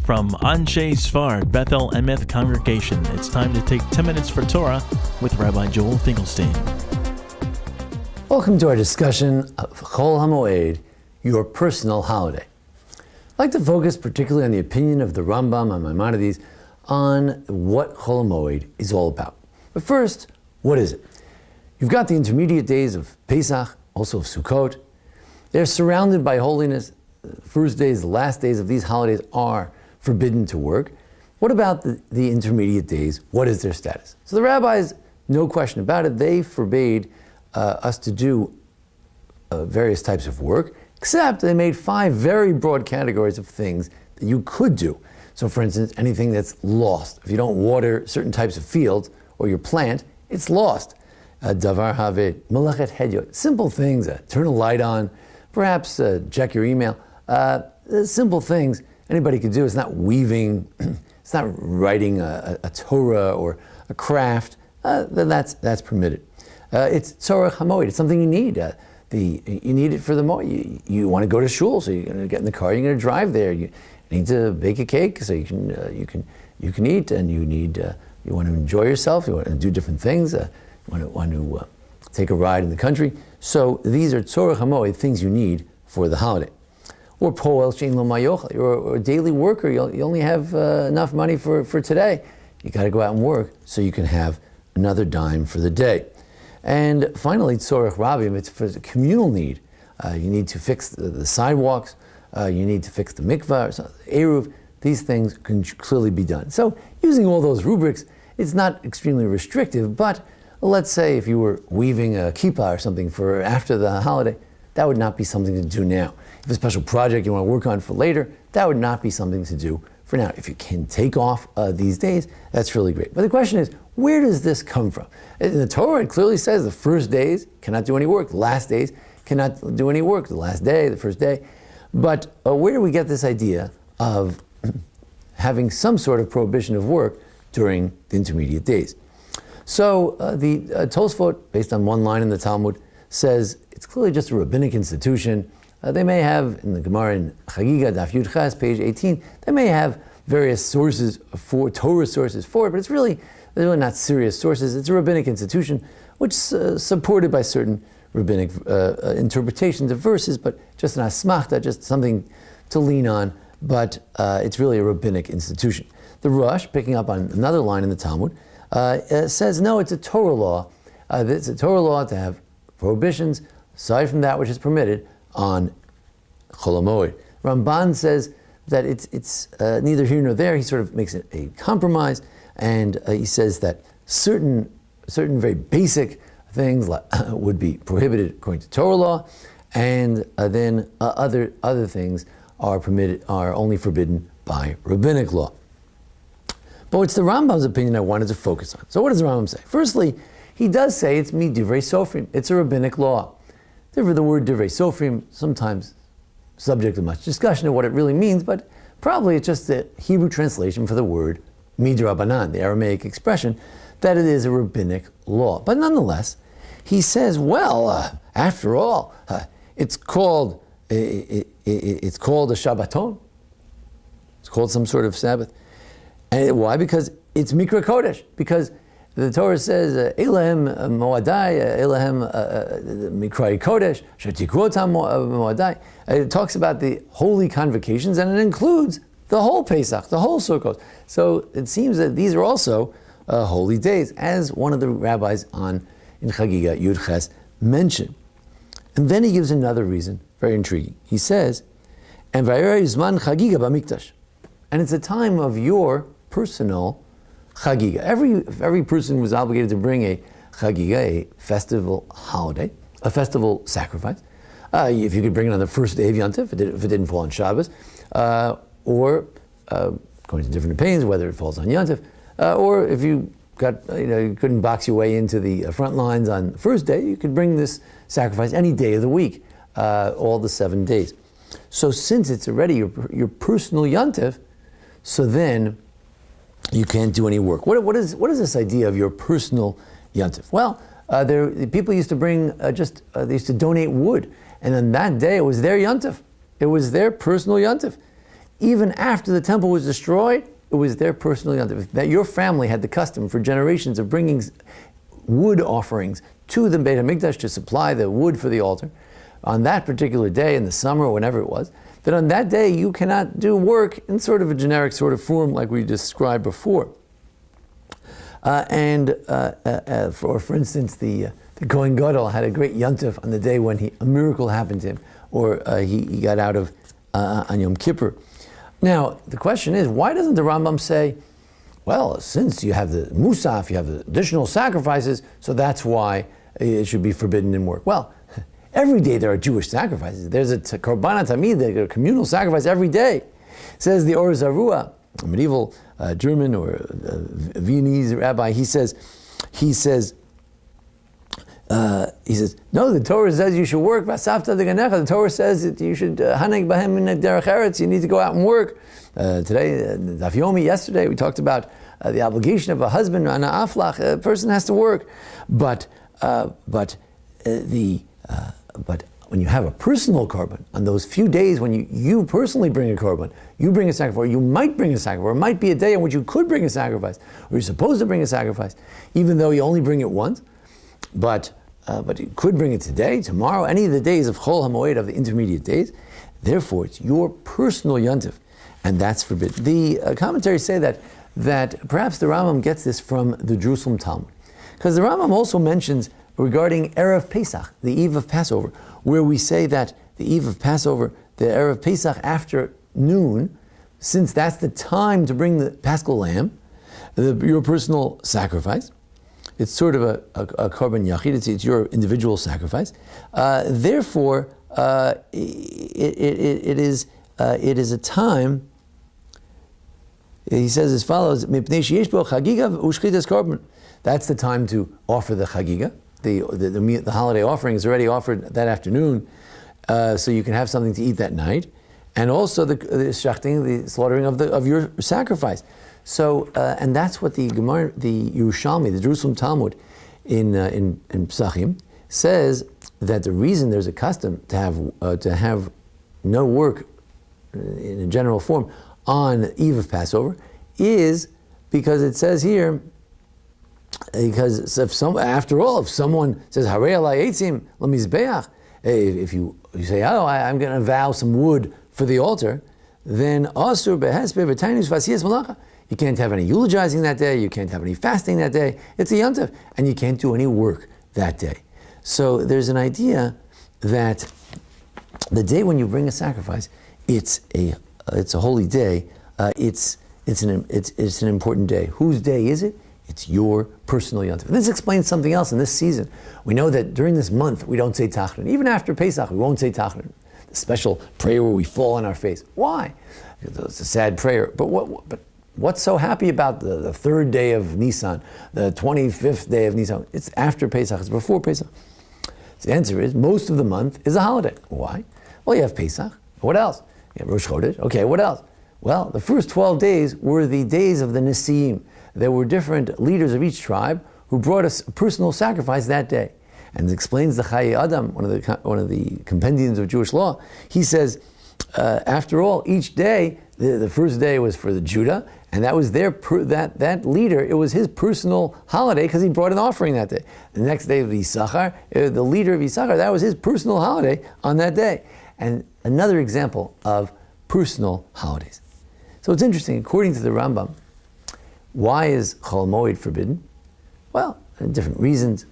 From Anshe Sfard Bethel Emeth Congregation, it's time to take 10 minutes for Torah with Rabbi Chol Finkelstein. Welcome to our discussion of Chol Hamoed, your personal holiday. I'd like to focus particularly on the opinion of the Rambam and Maimonides on what Chol Hamoed is all about. But first, what is it? You've got the intermediate days of Pesach, also of Sukkot. They're surrounded by holiness. The first days, the last days of these holidays are forbidden to work. What about the intermediate days? What is their status? So the rabbis, no question about it, they forbade us to do various types of work, except they made 5 very broad categories of things that you could do. So for instance, anything that's lost. If you don't water certain types of fields or your plant, it's lost. Davar haved, malachet hedyot, simple things, turn a light on, perhaps check your email. Simple things anybody could do. It's not weaving, it's not writing a Torah or a craft. Then that's permitted. It's Chol Hamoed. It's something you need. You need it for the moed. You want to go to shul, so you're going to get in the car. You're going to drive there. You need to bake a cake, so you can eat, and you want to enjoy yourself. You want to do different things. You want to take a ride in the country. So these are Chol Hamoed, things you need for the holiday. Or poel shein lo mayochel. You're a daily worker. You only have enough money for today. You got to go out and work so you can have another dime for the day. And finally, tzorech rabim, it's for the communal need. You need to fix the sidewalks. You need to fix the mikvah, eruv. These things can clearly be done. So using all those rubrics, it's not extremely restrictive, but let's say if you were weaving a kippah or something for after the holiday, that would not be something to do now. If a special project you want to work on for later, that would not be something to do for now. If you can take off these days, that's really great. But the question is, where does this come from? In the Torah, it clearly says the first days cannot do any work. The last days cannot do any work. The last day, the first day. But where do we get this idea of having some sort of prohibition of work during the intermediate days? So the Tosfot, based on one line in the Talmud, says it's clearly just a rabbinic institution. They may have, in the Gemara in Chagiga, Daf Yud Ches, page 18, they may have various sources for, Torah sources for it, but they're really not serious sources. It's a rabbinic institution, which is supported by certain rabbinic interpretations of verses, but just an asmachta, just something to lean on, but it's really a rabbinic institution. The Rush, picking up on another line in the Talmud, says, no, it's a Torah law. It's a Torah law to have prohibitions, aside from that which is permitted, on Chol Hamoed. Ramban says that it's neither here nor there. He sort of makes it a compromise, and he says that certain very basic things would be prohibited according to Torah law, and then other things are only forbidden by rabbinic law. But it's the Rambam's opinion I wanted to focus on. So what does the Rambam say? Firstly, he does say it's midivrei sofrim. It's a rabbinic law. The word divrei sofrim, sometimes subject to much discussion of what it really means, but probably it's just the Hebrew translation for the word midrabanan, the Aramaic expression, that it is a rabbinic law. But nonetheless, he says, well, after all, it's called a Shabbaton. It's called some sort of Sabbath. And why? Because it's Mikra Kodesh. Because the Torah says, Elahem Moadai, Elahem Mikra Kodesh, Shetikrotam Moadai. It talks about the holy convocations, and it includes the whole Pesach, the whole Sukkot. So it seems that these are also holy days, as one of the rabbis in Chagiga, Yud Ches, mentioned. And then he gives another reason, very intriguing. He says, and Vayera Yizman Chagiga B'Mikdash. And it's a time of your personal Chagiga. Every person was obligated to bring a Chagiga, a festival holiday, a festival sacrifice. If you could bring it on the first day of Yontif, if it didn't fall on Shabbos, or according to different opinions, whether it falls on Yontif, or if you you couldn't box your way into the front lines on the first day, you could bring this sacrifice any day of the week, all the 7 days. So since it's already your personal Yontif, so then you can't do any work. What is this idea of your personal Yontif? Well, people used to bring they used to donate wood, and on that day it was their Yontif. It was their personal Yontif. even after the temple was destroyed, it was their personal yontif. That your family had the custom for generations of bringing wood offerings to the Beit HaMikdash to supply the wood for the altar. On that particular day in the summer or whenever it was, that on that day you cannot do work in sort of a generic sort of form like we described before. For instance, the Kohen Gadol had a great yontif on the day when a miracle happened to him, or he got out of on Yom Kippur. Now, the question is, why doesn't the Rambam say, well, since you have the musaf, you have the additional sacrifices, so that's why it should be forbidden in work? Well, every day there are Jewish sacrifices. There's a korban tamid, a communal sacrifice every day. Says the Or Zarua, a medieval German or Viennese rabbi, he says, no, the Torah says you should work. The Torah says that you should haneg bahem min derech eretz. You need to go out and work. Today, Daf Yomi, yesterday, we talked about the obligation of a husband, an aflach. A person has to work, but when you have a personal korban, on those few days when you personally bring a korban, you bring a sacrifice, or you might bring a sacrifice, or it might be a day in which you could bring a sacrifice, or you're supposed to bring a sacrifice, even though you only bring it once, but you could bring it today, tomorrow, any of the days of Chol Hamoed, of the intermediate days. Therefore, it's your personal yontif, and that's forbidden. The commentaries say that perhaps the Rambam gets this from the Jerusalem Talmud, because the Rambam also mentions regarding Erev Pesach, the eve of Passover, where we say that the eve of Passover, the Erev Pesach after noon, since that's the time to bring the Paschal lamb, your personal sacrifice. It's sort of a korban yachid. It's your individual sacrifice. Therefore, it is a time. He says as follows: that's the time to offer the chagiga. The holiday offering is already offered that afternoon, so you can have something to eat that night, and also the shachting, the slaughtering of your sacrifice. So, and that's what the Gemara, the Yerushalmi, the Jerusalem Talmud in Pesachim says, that the reason there's a custom to have no work in a general form on the eve of Passover is because it says here, because if someone says Harei alai eitzim lemizbeach, if you say, I'm going to vow some wood for the altar, then asur behespeh v'tainus v'asiyas malacha. You can't have any eulogizing that day, you can't have any fasting that day, it's a yontif, and you can't do any work that day. So there's an idea that the day when you bring a sacrifice, it's a holy day, it's an important day. Whose day is it? It's your personal yontif. This explains something else in this season. We know that during this month we don't say tachnun. Even after Pesach we won't say tachnun. The special prayer where we fall on our face. Why? It's a sad prayer. But what's so happy about the third day of Nisan, the 25th day of Nisan? It's after Pesach, it's before Pesach. The answer is, most of the month is a holiday. Why? Well, you have Pesach. What else? You have Rosh Chodesh. Okay, what else? Well, the first 12 days were the days of the Nesiim. There were different leaders of each tribe who brought us a personal sacrifice that day. And it explains the Chaye Adam, one of the compendiums of Jewish law. He says, after all, each day, the first day was for the Judah, and that was that leader, it was his personal holiday because he brought an offering that day. The next day of Yisachar, the leader of Yisachar, that was his personal holiday on that day. And another example of personal holidays. So it's interesting, according to the Rambam, why is Chol Hamoed forbidden? Well, different reasons.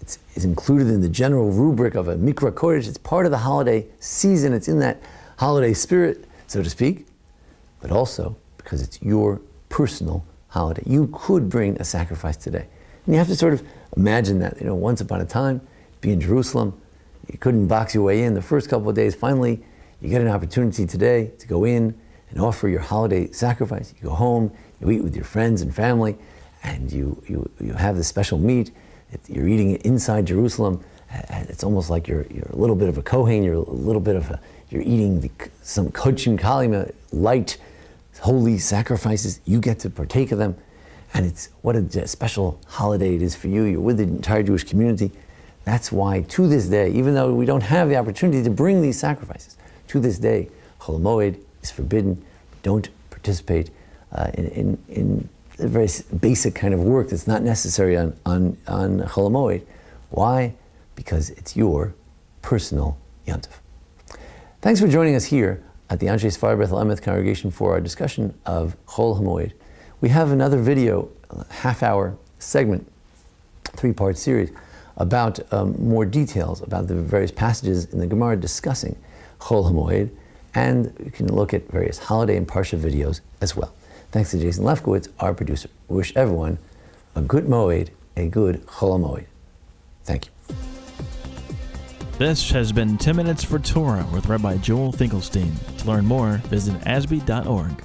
It's included in the general rubric of a Mikra Kodesh. It's part of the holiday season. It's in that holiday spirit, so to speak. But also because it's your personal holiday. You could bring a sacrifice today. And you have to sort of imagine that, once upon a time, be in Jerusalem, you couldn't box your way in the first couple of days. Finally, you get an opportunity today to go in and offer your holiday sacrifice. You go home, you eat with your friends and family, and you have this special meat. You're eating it inside Jerusalem. It's almost like you're a little bit of a Kohen. You're eating some kochim kalima, light, holy sacrifices. You get to partake of them, and it's what a special holiday it is for you. You're with the entire Jewish community. That's why, to this day, even though we don't have the opportunity to bring these sacrifices, to this day, Chol Hamoed is forbidden don't participate in a very basic kind of work that's not necessary on Chol Hamoed. Why? Because it's your personal Yom Tov. Thanks for joining us here at the Anshe Sfar Bethel Emeth congregation for our discussion of Chol Hamoed. We have another video, half-hour segment, 3-part series, about more details about the various passages in the Gemara discussing Chol Hamoed, and you can look at various holiday and Parsha videos as well. Thanks to Jason Lefkowitz, our producer. We wish everyone a good Moed, a good Chol Hamoed. Thank you. This has been 10 Minutes for Torah with Rabbi Joel Finkelstein. To learn more, visit ASBEE.org.